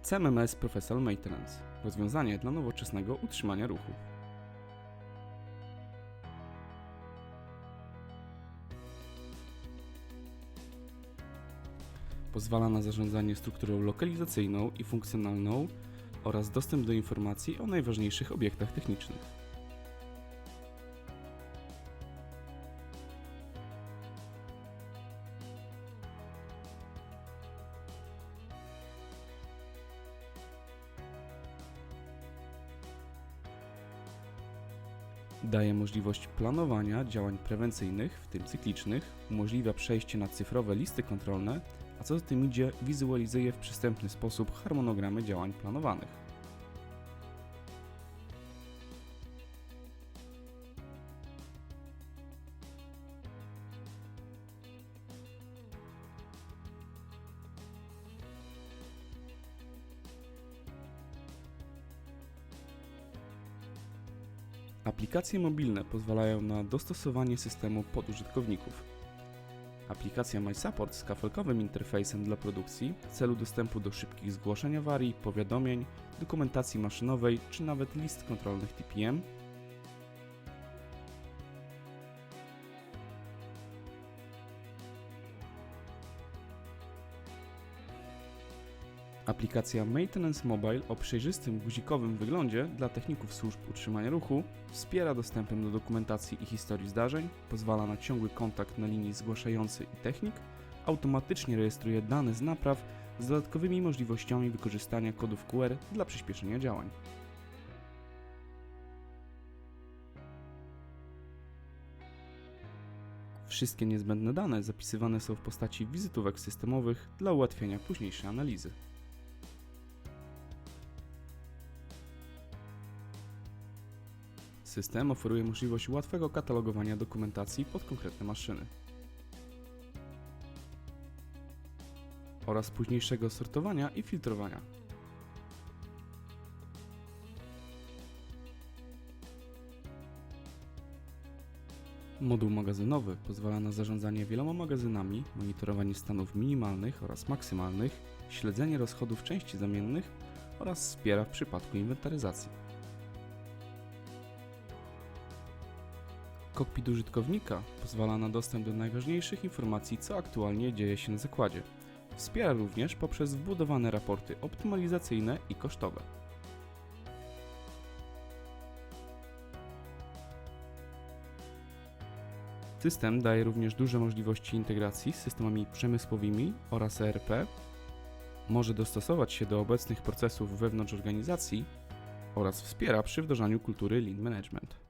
CMMS Professional Maintenance – rozwiązanie dla nowoczesnego utrzymania ruchu. Pozwala na zarządzanie strukturą lokalizacyjną i funkcjonalną oraz dostęp do informacji o najważniejszych obiektach technicznych. Daje możliwość planowania działań prewencyjnych, w tym cyklicznych, umożliwia przejście na cyfrowe listy kontrolne, a co za tym idzie, wizualizuje w przystępny sposób harmonogramy działań planowanych. Aplikacje mobilne pozwalają na dostosowanie systemu pod użytkowników. Aplikacja MySupport z kafelkowym interfejsem dla produkcji w celu dostępu do szybkich zgłoszeń awarii, powiadomień, dokumentacji maszynowej czy nawet list kontrolnych TPM. Aplikacja Maintenance Mobile o przejrzystym guzikowym wyglądzie dla techników służb utrzymania ruchu wspiera dostępem do dokumentacji i historii zdarzeń, pozwala na ciągły kontakt na linii zgłaszający i technik, automatycznie rejestruje dane z napraw z dodatkowymi możliwościami wykorzystania kodów QR dla przyspieszenia działań. Wszystkie niezbędne dane zapisywane są w postaci wizytówek systemowych dla ułatwienia późniejszej analizy. System oferuje możliwość łatwego katalogowania dokumentacji pod konkretne maszyny oraz późniejszego sortowania i filtrowania. Moduł magazynowy pozwala na zarządzanie wieloma magazynami, monitorowanie stanów minimalnych oraz maksymalnych, śledzenie rozchodów części zamiennych oraz wspiera w przypadku inwentaryzacji. Kokpit użytkownika pozwala na dostęp do najważniejszych informacji, co aktualnie dzieje się na zakładzie. Wspiera również poprzez wbudowane raporty optymalizacyjne i kosztowe. System daje również duże możliwości integracji z systemami przemysłowymi oraz ERP, może dostosować się do obecnych procesów wewnątrz organizacji oraz wspiera przy wdrażaniu kultury Lean Management.